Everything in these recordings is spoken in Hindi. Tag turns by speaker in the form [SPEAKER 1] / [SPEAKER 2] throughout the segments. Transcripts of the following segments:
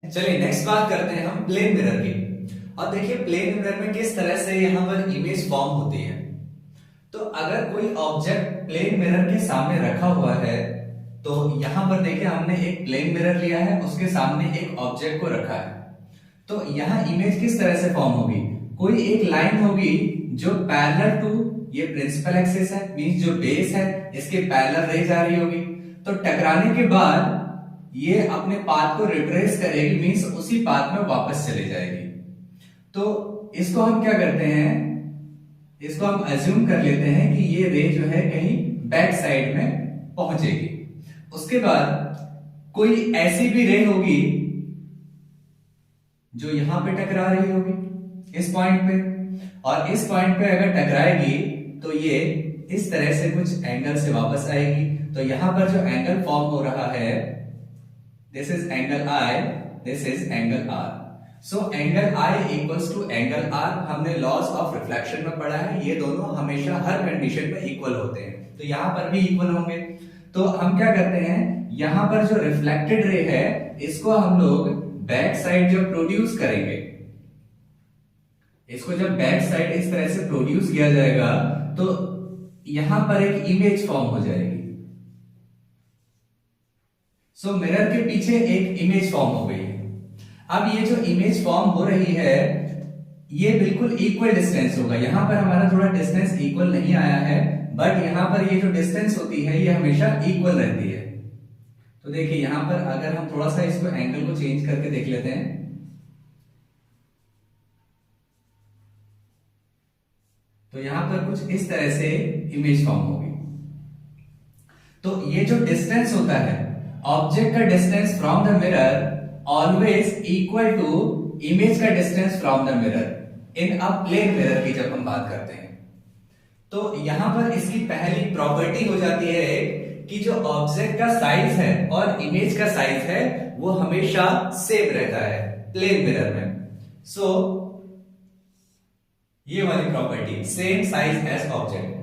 [SPEAKER 1] चलिए नेक्स्ट बात करते हैं हम प्लेन मिरर की। और देखिए प्लेन मिरर में किस तरह से यहाँ पर इमेज फॉर्म होती है। तो अगर कोई ऑब्जेक्ट प्लेन मिरर के सामने रखा हुआ है तो यहां पर देखिए हमने एक प्लेन मिरर लिया है, उसके सामने एक ऑब्जेक्ट को रखा है। तो यहाँ इमेज किस तरह से फॉर्म होगी, कोई एक लाइन होगी जो पैरेलल टू ये प्रिंसिपल एक्सिस है, मींस जो बेस है इसके पैरेलल रह जा रही होगी। तो टकराने के बाद ये अपने पाथ को रिट्रेस करेगी, मींस उसी पाथ में वापस चले जाएगी। तो इसको हम क्या करते हैं, इसको हम अज्यूम कर लेते हैं कि ये रे जो है कहीं बैक साइड में पहुंचेगी। उसके बाद कोई ऐसी भी रे होगी जो यहां पे टकरा रही होगी इस पॉइंट पे, और इस पॉइंट पे अगर टकराएगी तो ये इस तरह से कुछ एंगल से वापस आएगी। तो यहां पर जो एंगल फॉर्म हो रहा है, this is angle I, this is angle R. So angle I equals to angle R हमने लॉज ऑफ रिफ्लेक्शन में पढ़ा है, ये दोनों हमेशा हर कंडीशन में इक्वल होते हैं, तो यहां पर भी इक्वल होंगे। तो हम क्या करते हैं, यहां पर जो रिफ्लेक्टेड रे है इसको हम लोग बैक साइड जो प्रोड्यूस करेंगे, इसको जब बैक साइड इस तरह से प्रोड्यूस किया जाएगा तो यहां पर एक इमेज फॉर्म हो जाएगी। सो मिरर के पीछे एक इमेज फॉर्म हो गई है। अब ये जो इमेज फॉर्म हो रही है ये बिल्कुल इक्वल डिस्टेंस होगा, यहां पर हमारा थोड़ा डिस्टेंस इक्वल नहीं आया है, बट यहां पर ये जो डिस्टेंस होती है ये हमेशा इक्वल रहती है। तो देखिए यहां पर अगर हम थोड़ा सा इसको एंगल को चेंज करके देख लेते हैं, तो यहां पर कुछ इस तरह से इमेज फॉर्म होगी। तो ये जो डिस्टेंस होता है, ऑब्जेक्ट का distance from the mirror always equal to image का distance from the mirror in a plane mirror की जब हम बात करते हैं। तो यहां पर इसकी पहली प्रॉपर्टी हो जाती है कि जो ऑब्जेक्ट का साइज है और इमेज का साइज है वो हमेशा सेम रहता है प्लेन मिरर में। सो ये वाली property, same size as object.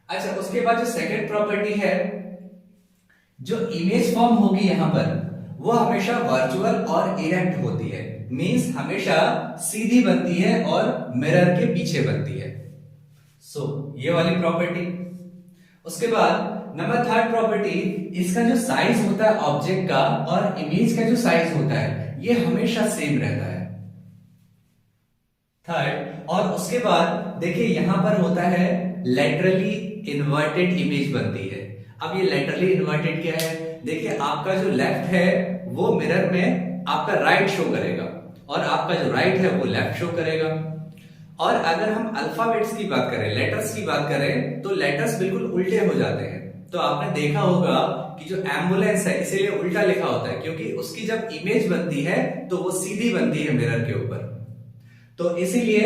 [SPEAKER 1] अच्छा, उसके बाद जो सेकंड प्रॉपर्टी है, जो इमेज फॉर्म होगी यहां पर वो हमेशा वर्चुअल और इरेक्ट होती है, मींस हमेशा सीधी बनती है और मिरर के पीछे बनती है। सो ये वाली प्रॉपर्टी। उसके बाद नंबर थर्ड प्रॉपर्टी, इसका जो साइज होता है ऑब्जेक्ट का और इमेज का जो साइज होता है ये हमेशा सेम रहता है, थर्ड। और उसके बाद देखिए यहां पर होता है लेटरली इन्वर्टेड इमेज बनती है। अब ये लेटरली इन्वर्टेड क्या है, देखिए आपका जो लेफ्ट है वो मिरर में आपका राइट शो करेगा और आपका जो राइट है वो लेफ्ट शो करेगा। और अगर हम अल्फाबेट्स की बात करें, लेटर्स की बात करें, तो लेटर्स बिल्कुल उल्टे हो जाते हैं। तो आपने देखा होगा कि जो एम्बुलेंस है इसीलिए उल्टा लिखा होता है, क्योंकि उसकी जब इमेज बनती है तो वो सीधी बनती है मिरर के ऊपर। तो इसीलिए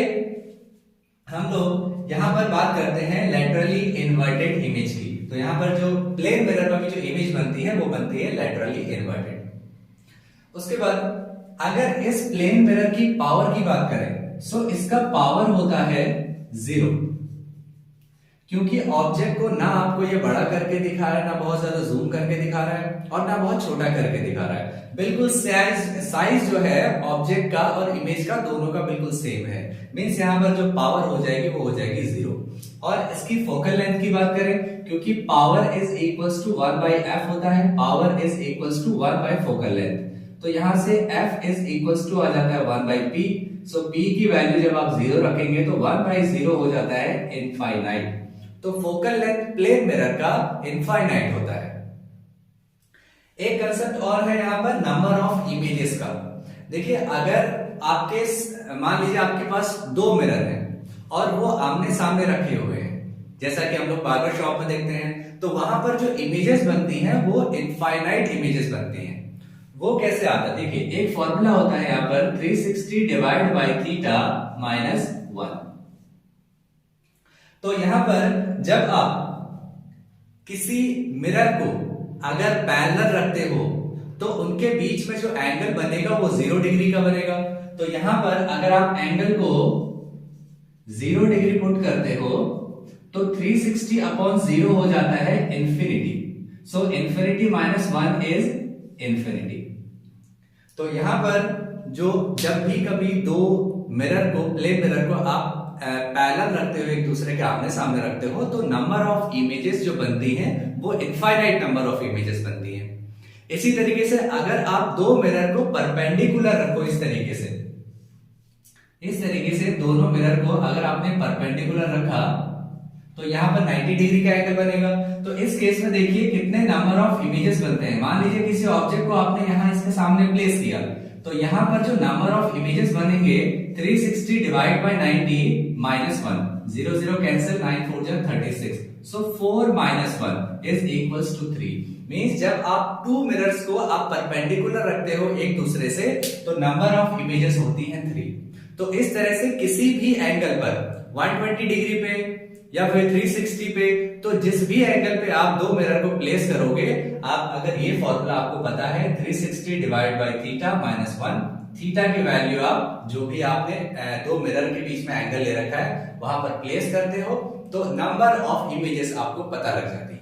[SPEAKER 1] हम लोग यहां पर बात करते हैं लेटरली इन्वर्टेड इमेज की। तो यहां पर जो प्लेन मिरर में जो इमेज बनती है वो बनती है लेटरली इन्वर्टेड। उसके बाद अगर इस प्लेन मिरर की पावर की बात करें, सो इसका पावर होता है 0, क्योंकि ऑब्जेक्ट को ना आपको ये बड़ा करके दिखा रहा है, ना बहुत ज्यादा जूम करके दिखा रहा है और ना बहुत छोटा करके दिखा रहा है। बिल्कुल साइज जो है ऑब्जेक्ट का और इमेज का दोनों का बिल्कुल सेम है, मींस यहां पर जो पावर हो जाएगी वो हो जाएगी 0। और इसकी फोकल लेंथ की बात करें, क्योंकि power is equals to 1/f होता है, power is equals to 1 by focal length. तो यहां से f इज इक्वल्स टू आ जाता है 1/p। सो p की वैल्यू जब आप 0 रखेंगे तो 1/0 हो जाता है इनफाइनाइट। तो फोकल लेंथ प्लेन मिरर का इनफाइनाइट होता है। एक कंसेप्ट और है यहां पर नंबर ऑफ इमेजेस का। देखिए अगर आपके मान लीजिए आपके पास 2 मिरर हैं और वो आमने सामने रखे हुए हैं, जैसा कि हम लोग बार्बर शॉप में देखते हैं, तो वहां पर जो इमेजेस बनती हैं वो इनफाइनाइट इमेजेस बनती हैं। वो कैसे आता है, देखिए एक फॉर्मूला होता है यहां पर 360 डिवाइड बाय थीटा माइनस 1। तो यहां पर जब आप किसी मिरर को अगर पैरेलल रखते हो तो उनके बीच में जो एंगल बनेगा वो 0 डिग्री का बनेगा। तो यहां पर अगर आप एंगल को 0 डिग्री पुट करते हो तो 360 अपॉन 0 हो जाता है infinity. So infinity minus 1 is infinity. तो यहां पर जो जब भी कभी दो प्लेन मिरर को आप पैरेलल रखते हुए एक दूसरे के आमने सामने रखते हो तो नंबर ऑफ इमेजेस जो बनती हैं वो इनफाइनाइट नंबर ऑफ इमेजेस बनती हैं। इसी तरीके से अगर आप दो मिरर को परपेंडिकुलर रखो इस तरीके से दोनों मिरर को अगर आपने परपेंडिकुलर रखा तो यहां पर 90 डिग्री का एंगल बनेगा। तो इस केस में देखिए कितने नंबर ऑफ इमेजेस बनते हैं। मान लीजिए किसी ऑब्जेक्ट को आपने यहां इसके सामने प्लेस किया तो यहां पर जो नंबर ऑफ इमेजेस बनेंगे 360 डिवाइड बाय 90 -1, 0 0 कैंसिल, 9 4 जा 36, सो 4 - 1 इज इक्वल्स टू 3। मींस जब आप टू मिरर्स को आप परपेंडिकुलर रखते हो एक दूसरे से तो नंबर ऑफ इमेजेस होती हैं 3। तो इस तरह से किसी भी एंगल पर 120 डिग्री पे या फिर 360 पे, तो जिस भी एंगल पे आप दो मिरर को प्लेस करोगे, आप अगर ये फॉर्मूला आपको पता है 360 डिवाइड बाय थीटा -1, थीटा की वैल्यू आप जो भी आपने दो मिरर के बीच में एंगल ले रखा है वहां पर प्लेस करते हो तो नंबर ऑफ इमेजेस आपको पता लग जाती है।